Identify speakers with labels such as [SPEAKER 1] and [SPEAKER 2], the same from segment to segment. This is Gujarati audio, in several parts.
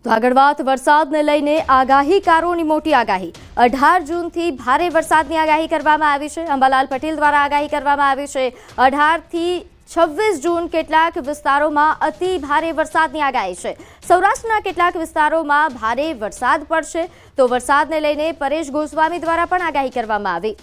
[SPEAKER 1] તો આગળ વાત વરસાદને લઈને આગાહીકારોની મોટી આગાહી 18 જૂનથી ભારે વરસાદની આગાહી કરવામાં આવી છે। અંબાલાલ પટેલ દ્વારા આગાહી કરવામાં આવી છે। 18 થી 26 જૂન કેટલાક વિસ્તારોમાં અતિ ભારે વરસાદની આગાહી છે। સૌરાષ્ટ્રના કેટલાક વિસ્તારોમાં ભારે વરસાદ પડશે। તો વરસાદને લઈને પરેશ ગોસ્વામી દ્વારા પણ આગાહી કરવામાં આવી।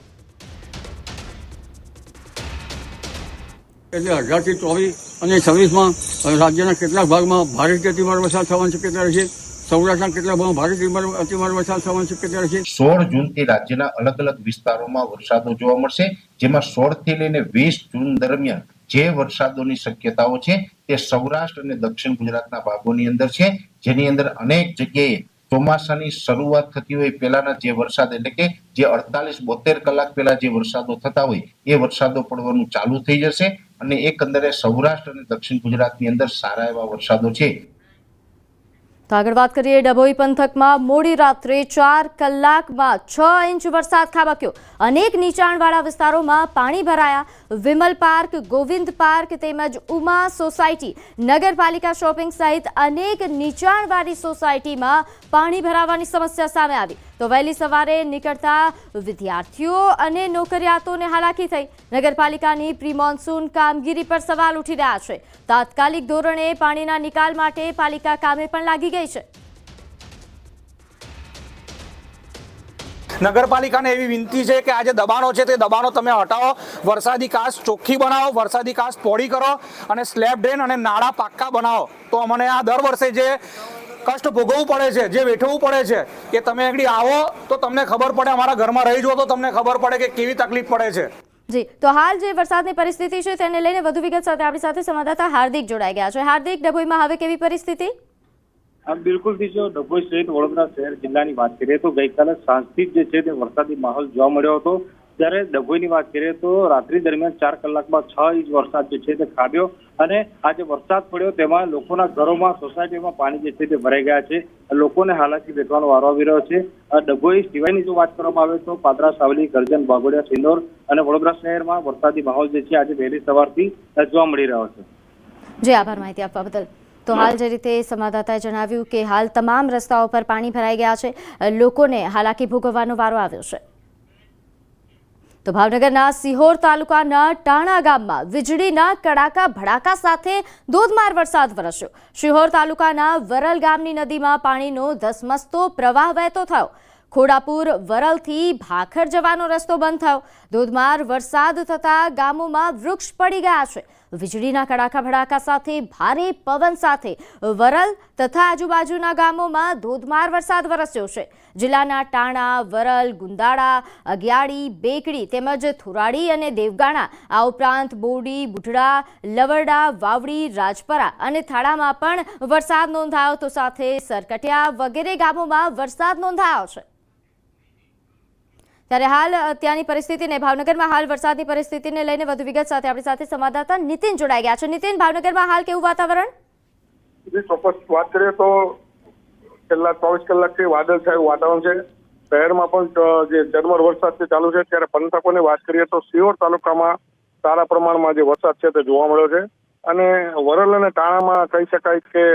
[SPEAKER 2] 18 થી 24 અને 26 રાજ્યના કેટલાક ભાગમાં ભારેથી અતિભારે વરસાદ થવાની શક્યતા રહેશે। સૌરાષ્ટ્રના કેટલાક ભાગમાં ભારેથી અતિભારે વરસાદ થવાની શક્યતા રહેશે।
[SPEAKER 3] 16 જૂનથી રાજ્યના અલગ અલગ વિસ્તારોમાં વરસાદો જોવા મળશે, જેમાં 16 થી લઈને 20 જૂન દરમિયાન જે વરસાદોની શક્યતાઓ છે તે સૌરાષ્ટ્ર અને દક્ષિણ ગુજરાતના ભાગોની અંદર છે, જેની અંદર અનેક જગ્યાએ ચોમાસાની શરૂઆત થતી હોય પહેલાના જે વરસાદ એટલે કે જે 48-72 કલાક પહેલા જે વરસાદો થતા હોય એ વરસાદો પડવાનું ચાલુ થઈ જશે અને એકંદરે સૌરાષ્ટ્ર અને દક્ષિણ ગુજરાતની અંદર સારા એવા વરસાદો છે।
[SPEAKER 1] તો આગળ વાત કરીએ, ડભોઈ પંથકમાં મોડી રાત્રે 4 કલાકમાં 6 ઇંચ વરસાદ ખાબક્યો। અનેક નીચાણવાળા વિસ્તારોમાં પાણી ભરાયા। વિમલ પાર્ક, ગોવિંદ પાર્ક તેમજ ઉમા સોસાયટી, નગરપાલિકા શોપિંગ સહિત અનેક નીચાણવાળી સોસાયટીમાં પાણી ભરાવાની સમસ્યા સામે આવી। તો વહેલી સવારે નીકળતા વિદ્યાર્થીઓ અને નોકરિયાતોને હાલાકી થઈ। નગરપાલિકાની પ્રી મોન્સૂન કામગીરી પર સવાલ ઉઠી રહ્યા છે। તાત્કાલિક ધોરણે પાણીના નિકાલ માટે પાલિકા કામે પણ લાગી ગઈ છે।
[SPEAKER 4] નગરપાલિકાને એવી વિનંતી છે કે આ જે દબાણો છે તે દબાણો તમે હટાવો, વરસાદી કાચ ચોખ્ખી બનાવો, વરસાદી કાચ પહોળી કરો અને સ્લેબ ડ્રેન અને નાળા પાક્કા બનાવો। તો અમને આ દર વર્ષે જે કષ્ટ ભોગવવું પડે છે, જે વેઠવું પડે છે, કે તમે આગળ આવો તો તમને ખબર પડે, અમારા ઘરમાં રહી જાઓ તો તમને ખબર પડે કે કેવી તકલીફ પડે છે।
[SPEAKER 1] જી, તો હાલ જે વરસાદની પરિસ્થિતિ છે તેને લઈને વધુ વિગત સાથે આપણી સાથે સંવાદદાતા હાર્દિક જોડાઈ ગયા છે। હાર્દિક, ડભોઈમાં હવે કેવી પરિસ્થિતિ?
[SPEAKER 5] બિલકુલ જો ડભોઈ સહિત વડોદરા શહેર જિલ્લાની વાત કરીએ તો ગઈકાલે સાંજથી જે છે તે વરસાદી માહોલ જોવા મળ્યો હતો। જ્યારે ડભોઈની વાત કરીએ તો રાત્રિ દરમિયાન 4 કલાકમાં 6 ઇંચ વરસાદ જે છે તે ખાબક્યો અને આ જે વરસાદ પડ્યો તેમાં લોકોના ઘરોમાં, સોસાયટીમાં પાણી જે છે તે ભરાઈ ગયા છે। લોકોને હાલાકી વેઠવાનો વારો આવી રહ્યો છે। ડભોઈ સિવાયની જો વાત કરવામાં આવે તો પાદરા, સાવલી, કરજણ, વાઘોડિયા, સિંદોર અને વડોદરા શહેરમાં વરસાદી માહોલ જે છે આજે વહેલી સવારથી જોવા મળી રહ્યો છે।
[SPEAKER 1] જી, આભાર માહિતી આપવા બદલ। તો હાલ જે રીતે સંવાદદાતાએ જણાવ્યું કે હાલ તમામ રસ્તાઓ પર પાણી ભરાઈ ગયા છે, લોકોને હાલાકી ભોગવવાનો વારો આવ્યો છે। તો ભાવનગરના સિહોર તાલુકાના ટાણા ગામમાં વીજળીના કડાકા ભડાકા સાથે ધોધમાર વરસાદ વરસ્યો। સિહોર તાલુકાના વરલ ગામની નદીમાં પાણીનો ધસમસતો પ્રવાહ વહેતો થયો। ખોડાપુર વરલથી ભાખર જવાનો રસ્તો બંધ થયો। ધોધમાર વરસાદ થતા ગામોમાં વૃક્ષ પડી ગયા છે। વીજળીના કડાકા ભડાકા સાથે ભારે પવન સાથે વરલ તથા આજુબાજુના ગામોમાં ધોધમાર વરસાદ વરસ્યો છે। જિલ્લાના ટાણા, વરલ, ગુંદાળા, અગિયાળી, બેકડી તેમજ થોરાડી અને દેવગાણા, આ ઉપરાંત બોરડી, બુઢડા, લવરડા, વાવડી, રાજપરા અને થાળામાં પણ વરસાદ નોંધાયો। તો સાથે સરકટિયા વગેરે ગામોમાં વરસાદ નોંધાયો છે। ત્યારે હાલ ત્યાંની પરિસ્થિતિને, ભાવનગરમાં હાલ વરસાદની પરિસ્થિતિને લઈને વધુ વિગત સાથે આપણી સાથે સંવાદદાતા નીતિન જોડાઈ ગયા છે। નીતિન, ભાવનગરમાં હાલ કેવું વાતાવરણ?
[SPEAKER 6] ચોક્કસ વાત કરીએ તો છેલ્લા 24 કલાકથી વાદળછાયું વાતાવરણ છે। શહેરમાં પણ જે ઝરમર વરસાદ ચાલુ છે, ત્યારે પંથકોની વાત કરીએ તો સિહોર તાલુકામાં સારા પ્રમાણમાં જે વરસાદ છે તે જોવા મળ્યો છે અને વરલ અને ટાણામાં કહી શકાય કે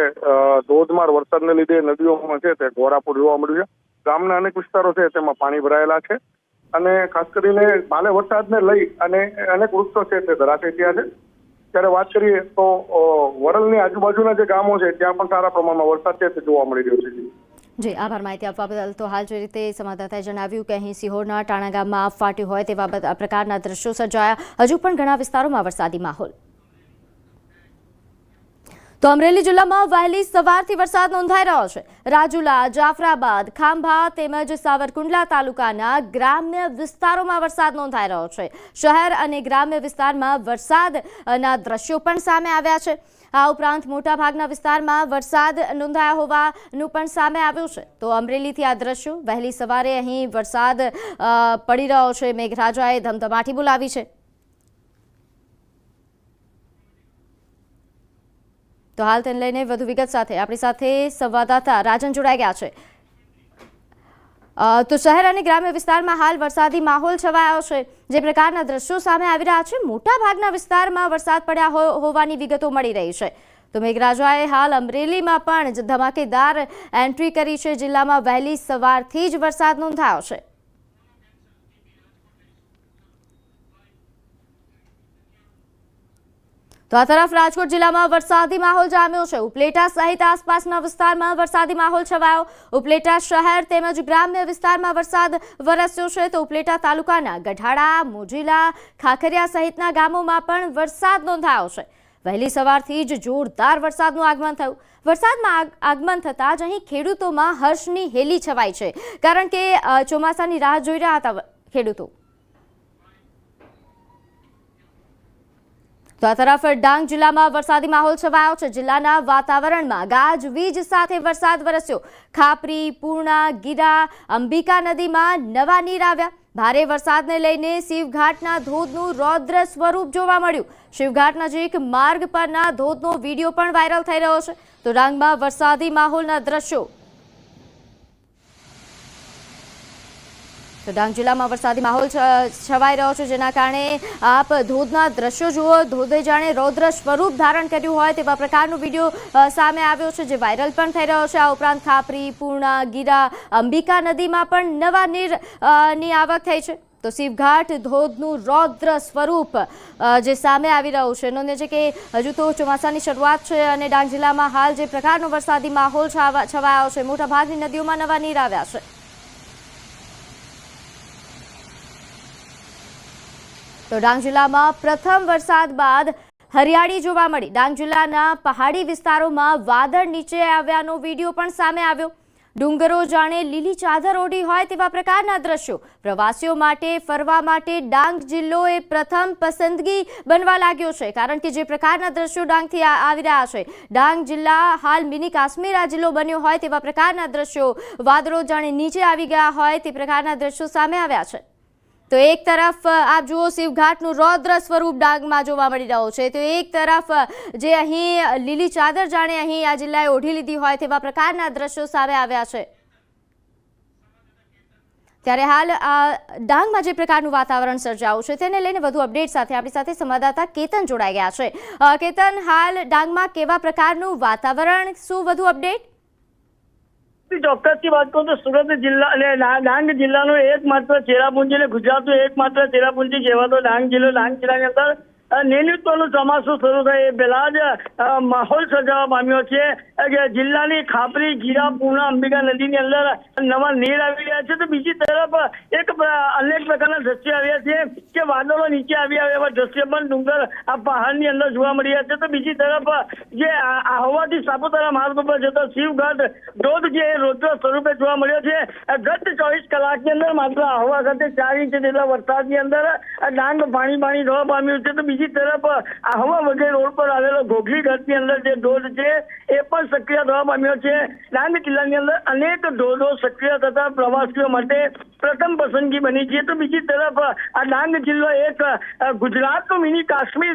[SPEAKER 6] ધોધમાર વરસાદને લીધે નદીઓમાં છે તે ઘોરાપુર જોવા મળ્યું છે। ગામના અનેક વિસ્તારો છે તેમાં પાણી ભરાયેલા છે અને ખાસ કરીને ભારે વરસાદને લઈ અને અનેક વૃક્ષો છે તે ધરાશયી થયા છે। ત્યારે વાત કરીએ તો વરલની આજુબાજુના જે ગામો છે ત્યાં પણ સારા પ્રમાણમાં વરસાદ છે તે જોવા મળી રહ્યો છે।
[SPEAKER 1] જી, આભાર માહિતી આપવા બદલ। તો હાલ જે રીતે સંવાદદાતાએ જણાવ્યું કે અહીં સિહોરના ટાણા ગામમાં આગ ફાટ્યું હોય તેવા પ્રકારના દ્રશ્યો સર્જાયા। હજુ પણ ઘણા વિસ્તારોમાં વરસાદી માહોલ। તો અમરેલી જિલ્લામાં વહેલી સવારથી વરસાદ નોંધાઈ રહ્યો છે। રાજુલા, જાફરાબાદ, ખાંભા તેમજ સાવરકુંડલા તાલુકાના ગ્રામ્ય વિસ્તારોમાં વરસાદ નોંધાઈ રહ્યો છે। શહેર અને ગ્રામ્ય વિસ્તારમાં વરસાદના દ્રશ્યો પણ સામે આવ્યા છે। આ ઉપરાંત મોટાભાગના વિસ્તારમાં વરસાદ નોંધાયા હોવાનું પણ સામે આવ્યું છે। તો અમરેલીથી આ દ્રશ્યો, વહેલી સવારે અહીં વરસાદ પડી રહ્યો છે। મેઘરાજાએ ધમધમાટી બોલાવી છે। તો હાલ તેને લઈને વધુ વિગત સાથે આપણી સાથે સંવાદદાતા રાજન જોડાઈ ગયા છે। તો શહેર અને ગ્રામ્ય વિસ્તારમાં હાલ વરસાદી માહોલ છવાયો છે। જે પ્રકારના દ્રશ્યો સામે આવી રહ્યા છે, મોટા ભાગના વિસ્તારમાં વરસાદ પડ્યા હોવાની વિગતો મળી રહી છે। તો મેઘરાજાએ હાલ અમરેલીમાં પણ ધમાકેદાર એન્ટ્રી કરી છે. જિલ્લામાં વહેલી સવારથી જ વરસાદ નોંધાયો છે. તો આ તરફ રાજકોટ જિલ્લામાં વરસાદી માહોલ જામ્યો છે. ઉપલેટા સહિત આસપાસના વિસ્તારમાં વરસાદી માહોલ છવાયો. ઉપલેટા શહેર તેમજ ગ્રામ્ય વિસ્તારમાં વરસાદ વરસ્યો છે. તો ઉપલેટા તાલુકાના ગઢાડા, મોજીલા, ખાખરિયા સહિતના ગામોમાં પણ વરસાદ નોંધાયો છે. વહેલી સવારથી જ જોરદાર વરસાદનું આગમન થયું. વરસાદમાં આગમન થતાં જ અહીં ખેડૂતોમાં હર્ષની હેલી છવાઈ છે, કારણ કે ચોમાસાની રાહ જોઈ રહ્યા હતા ખેડૂતો. તો આ તરફ ડાંગ જિલ્લામાં વરસાદી માહોલ છવાયો છે. જિલ્લાના વાતાવરણમાં ગાજવીજ સાથે વરસાદ વરસ્યો. ખાપરી, પૂર્ણા, ગીરા, અંબિકા નદીમાં નવા નીર આવ્યા. ભારે વરસાદને લઈને શિવઘાટના ધોધનું રૌદ્ર સ્વરૂપ જોવા મળ્યું. શિવઘાટ નજીક માર્ગ પરના ધોધનો વિડીયો પણ વાયરલ થઈ રહ્યો છે. તો ડાંગમાં વરસાદી માહોલના દ્રશ્યો. તો ડાંગ જિલ્લામાં વરસાદી માહોલ છવાઈ રહ્યો છે, જેના કારણે આપ ધોધના દ્રશ્યો જુઓ. ધોધે જાણે રૌદ્ર સ્વરૂપ ધારણ કર્યું હોય તેવા પ્રકારનો વિડીયો સામે આવ્યો છે, જે વાયરલ પણ થઈ રહ્યો છે. આ ઉપરાંત ખાપરી, પૂર્ણા, ગીરા, અંબિકા નદીમાં પણ નવા નીરની આવક થઈ છે. તો શિવઘાટ ધોધનું રૌદ્ર સ્વરૂપ જે સામે આવી રહ્યું છે. નોંધ્ય છે કે હજુ તો ચોમાસાની શરૂઆત છે અને ડાંગ જિલ્લામાં હાલ જે પ્રકારનો વરસાદી માહોલ છવાયો છે, મોટાભાગની નદીઓમાં નવા નીર આવ્યા છે. તો ડાંગ જિલ્લામાં પ્રથમ વરસાદ બાદ હરિયાળી જોવા મળી. ડાંગ જિલ્લાના પહાડી વિસ્તારોમાં વાદળ નીચે આવ્યાનો વિડીયો પણ સામે આવ્યો. ડુંગરો જાણે લીલી ચાદર ઓઢી હોય તેવા પ્રકારના દ્રશ્યો. પ્રવાસીઓ માટે ફરવા માટે ડાંગ જિલ્લો એ પ્રથમ પસંદગી બનવા લાગ્યો છે, કારણ કે જે પ્રકારના દ્રશ્યો ડાંગથી આવી રહ્યા છે. ડાંગ જિલ્લા હાલ મિની કાશ્મીર આ જિલ્લો બન્યો હોય તેવા પ્રકારના દ્રશ્યો. વાદળો જાણે નીચે આવી ગયા હોય તે પ્રકારના દ્રશ્યો સામે આવ્યા છે. તો એક તરફ આપ જુઓ શિવઘાટનું રૌદ્ર સ્વરૂપ ડાંગમાં જોવા મળી રહ્યો છે, તો એક તરફ જે અહીં લીલી ચાદર જાણે અહીં આ જિલ્લાએ ઓઢી લીધી હોય તેવા પ્રકારના દ્રશ્યો સામે આવ્યા છે. ત્યારે હાલ ડાંગમાં જે પ્રકારનું વાતાવરણ સર્જાયું છે તેને લઈને વધુ અપડેટ સાથે આપણી સાથે સંવાદદાતા કેતન જોડાઈ ગયા છે. કેતન, હાલ ડાંગમાં કેવા પ્રકારનું વાતાવરણ, શું વધુ અપડેટ?
[SPEAKER 7] ચોક્કસથી વાત કરું તો સુરત જિલ્લા અને ડાંગ જિલ્લાનો એકમાત્ર ચેરાપુંજી અને ગુજરાતનો એકમાત્ર ચેરાપુંજી કહેવાતો ડાંગ જિલ્લો. ડાંગ જિલ્લાની અંદર નેતૃત્વનું ચોમાસું શરૂ થાય એ પહેલા જ માહોલ સર્જાવા પામ્યો છે. જિલ્લાની ખાપરી, ગીરા, પૂર્ણા, અંબિકા નદીની અંદર નવા નીર આવી રહ્યા છે. તો બીજી તરફ એક અનેક પ્રકારના દ્રશ્યો આવ્યા છે કે વાદળો નીચે આવ્યા એવા દ્રશ્ય પણ ડુંગર આ પહાડની અંદર જોવા મળી રહ્યા છે. તો બીજી તરફ જે આહવાથી સાપુતારા માર્ગ ઉપર જતો શિવઘાટ ધોધ જે રૌદ્ર સ્વરૂપે જોવા મળ્યો છે. ગત 24 કલાકની અંદર માત્ર આહવા ખાતે 4 ઇંચ જેટલા વરસાદની અંદર ડાંગ પાણી થવા પામ્યું છે. તો બીજી તરફ આહવા વગેરે રોડ પર આવેલો ઘોઘલી ઘાટની અંદર જે ધોધ છે એ પણ સક્રિય થવા પામ્યો છે. ડાંગ જિલ્લાની અંદર અનેક ધોધો સક્રિય થતા પ્રવાસીઓ માટે પ્રથમ પસંદગી બની છે. તો બીજી તરફ આ ડાંગ જિલ્લો એક ગુજરાતનો મિની કાશ્મીર